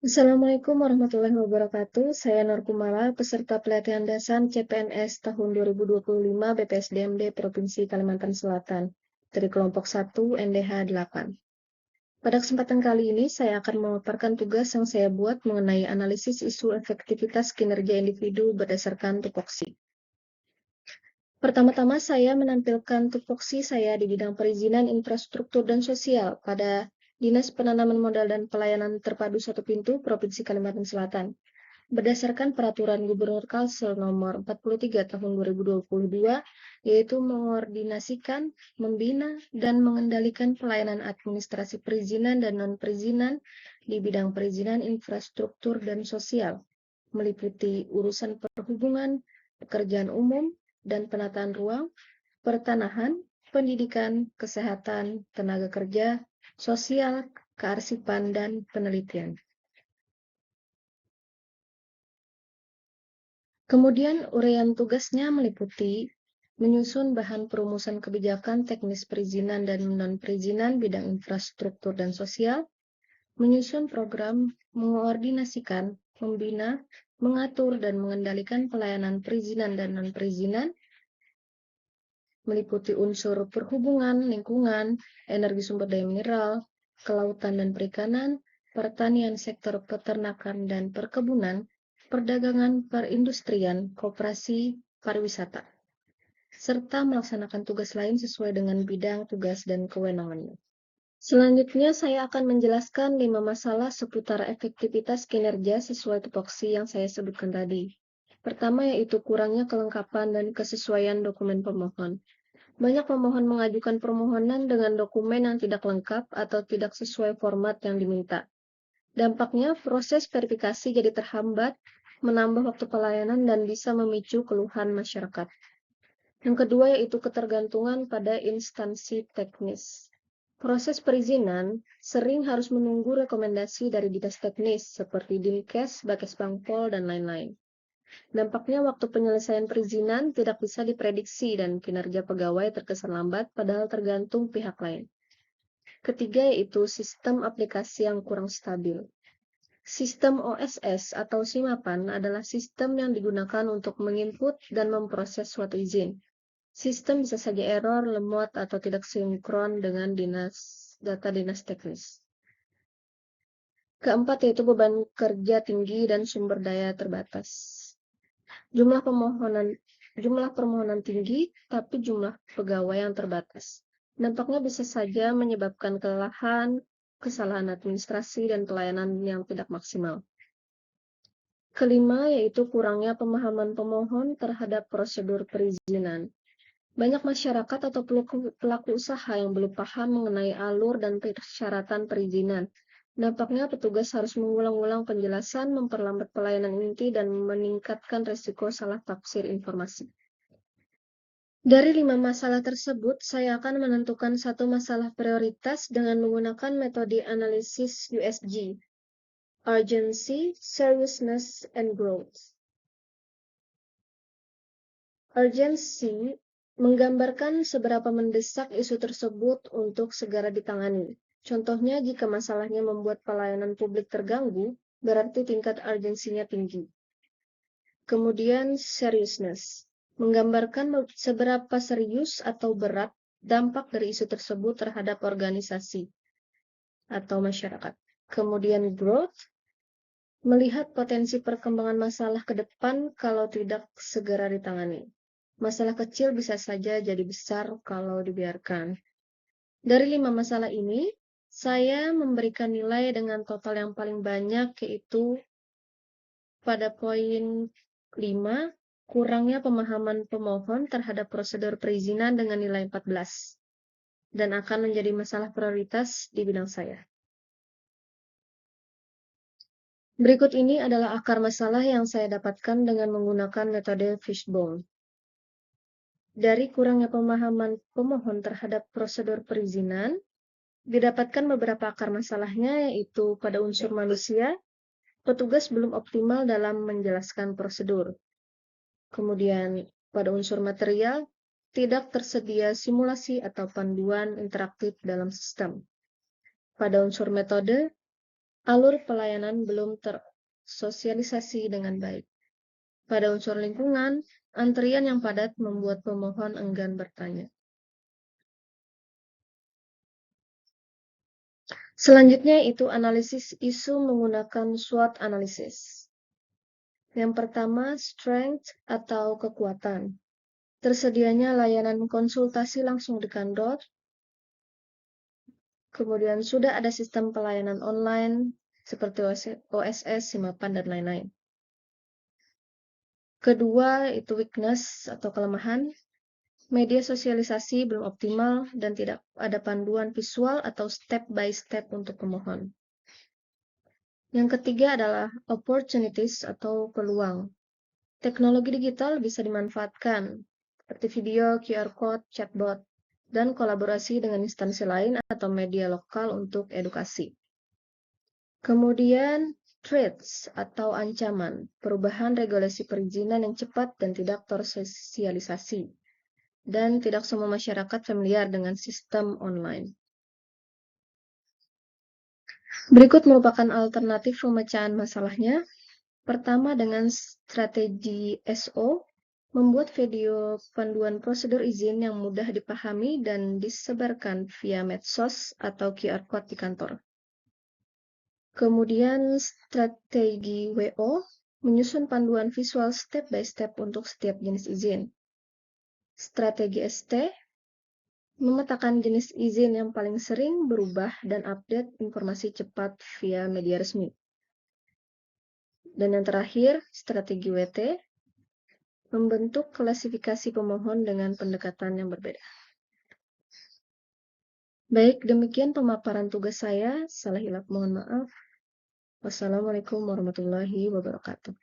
Assalamualaikum warahmatullahi wabarakatuh. Saya Nur Kumala, peserta pelatihan dasar CPNS tahun 2025 BPSDMD Provinsi Kalimantan Selatan dari kelompok 1 NDH 8. Pada kesempatan kali ini, saya akan memaparkan tugas yang saya buat mengenai analisis isu efektivitas kinerja individu berdasarkan tupoksi. Pertama-tama saya menampilkan tupoksi saya di bidang perizinan infrastruktur dan sosial pada Dinas Penanaman Modal dan Pelayanan Terpadu Satu Pintu Provinsi Kalimantan Selatan. Berdasarkan Peraturan Gubernur Kalsel Nomor 43 Tahun 2022, yaitu mengordinasikan, membina, dan mengendalikan pelayanan administrasi perizinan dan non-perizinan di bidang perizinan infrastruktur dan sosial, meliputi urusan perhubungan, pekerjaan umum, dan penataan ruang, pertanahan, pendidikan, kesehatan, tenaga kerja, sosial, kearsipan, dan penelitian. Kemudian uraian tugasnya meliputi menyusun bahan perumusan kebijakan teknis perizinan dan non-perizinan bidang infrastruktur dan sosial, menyusun program, mengoordinasikan, membina, mengatur, dan mengendalikan pelayanan perizinan dan non-perizinan, meliputi unsur perhubungan, lingkungan, energi sumber daya mineral, kelautan dan perikanan, pertanian sektor peternakan dan perkebunan, perdagangan, perindustrian, koperasi, pariwisata, serta melaksanakan tugas lain sesuai dengan bidang tugas dan kewenangannya. Selanjutnya, saya akan menjelaskan 5 masalah seputar efektivitas kinerja sesuai tupoksi yang saya sebutkan tadi. Pertama yaitu kurangnya kelengkapan dan kesesuaian dokumen pemohon. Banyak pemohon mengajukan permohonan dengan dokumen yang tidak lengkap atau tidak sesuai format yang diminta. Dampaknya, proses verifikasi jadi terhambat, menambah waktu pelayanan, dan bisa memicu keluhan masyarakat. Yang kedua yaitu ketergantungan pada instansi teknis. Proses perizinan sering harus menunggu rekomendasi dari dinas teknis seperti Dinkes, Bakesbangpol, dan lain-lain. Dampaknya waktu penyelesaian perizinan tidak bisa diprediksi dan kinerja pegawai terkesan lambat padahal tergantung pihak lain. Ketiga yaitu sistem aplikasi yang kurang stabil. Sistem OSS atau SIMAPAN adalah sistem yang digunakan untuk menginput dan memproses suatu izin. Sistem bisa saja error, lemot, atau tidak sinkron dengan data dinas teknis. Keempat yaitu beban kerja tinggi dan sumber daya terbatas. Jumlah permohonan tinggi, tapi jumlah pegawai yang terbatas. Dampaknya bisa saja menyebabkan kelelahan, kesalahan administrasi, dan pelayanan yang tidak maksimal. Kelima yaitu kurangnya pemahaman pemohon terhadap prosedur perizinan. Banyak masyarakat atau pelaku usaha yang belum paham mengenai alur dan persyaratan perizinan. Dampaknya petugas harus mengulang-ulang penjelasan, memperlambat pelayanan inti, dan meningkatkan resiko salah tafsir informasi. Dari 5 masalah tersebut, saya akan menentukan satu masalah prioritas dengan menggunakan metode analisis USG, Urgency, Seriousness, and Growth. Urgency menggambarkan seberapa mendesak isu tersebut untuk segera ditangani. Contohnya, jika masalahnya membuat pelayanan publik terganggu, berarti tingkat urgensinya tinggi. Kemudian, seriousness menggambarkan seberapa serius atau berat dampak dari isu tersebut terhadap organisasi atau masyarakat. Kemudian, growth melihat potensi perkembangan masalah ke depan kalau tidak segera ditangani. Masalah kecil bisa saja jadi besar kalau dibiarkan. Dari 5 masalah ini, saya memberikan nilai dengan total yang paling banyak, yaitu pada poin 5, kurangnya pemahaman pemohon terhadap prosedur perizinan dengan nilai 14, dan akan menjadi masalah prioritas di bidang saya. Berikut ini adalah akar masalah yang saya dapatkan dengan menggunakan metode fishbone. Dari kurangnya pemahaman pemohon terhadap prosedur perizinan, didapatkan beberapa akar masalahnya, yaitu pada unsur manusia, petugas belum optimal dalam menjelaskan prosedur. Kemudian, pada unsur material, tidak tersedia simulasi atau panduan interaktif dalam sistem. Pada unsur metode, alur pelayanan belum tersosialisasi dengan baik. Pada unsur lingkungan, antrian yang padat membuat pemohon enggan bertanya. Selanjutnya itu analisis isu menggunakan SWOT analisis. Yang pertama, strength atau kekuatan. Tersedianya layanan konsultasi langsung di kantor, kemudian sudah ada sistem pelayanan online seperti OSS, Simapan, dan lain-lain. Kedua, itu weakness atau kelemahan. Media sosialisasi belum optimal dan tidak ada panduan visual atau step by step untuk pemohon. Yang ketiga adalah opportunities atau peluang. Teknologi digital bisa dimanfaatkan, seperti video, QR code, chatbot, dan kolaborasi dengan instansi lain atau media lokal untuk edukasi. Kemudian, threats atau ancaman, perubahan regulasi perizinan yang cepat dan tidak tersosialisasi, dan tidak semua masyarakat familiar dengan sistem online. Berikut merupakan alternatif pemecahan masalahnya. Pertama, dengan strategi SO, membuat video panduan prosedur izin yang mudah dipahami dan disebarkan via medsos atau QR code di kantor. Kemudian strategi WO, menyusun panduan visual step by step untuk setiap jenis izin. Strategi ST, memetakan jenis izin yang paling sering berubah dan update informasi cepat via media resmi. Dan yang terakhir, strategi WT, membentuk klasifikasi pemohon dengan pendekatan yang berbeda. Baik, demikian pemaparan tugas saya. Salah hilap mohon maaf. Wassalamualaikum warahmatullahi wabarakatuh.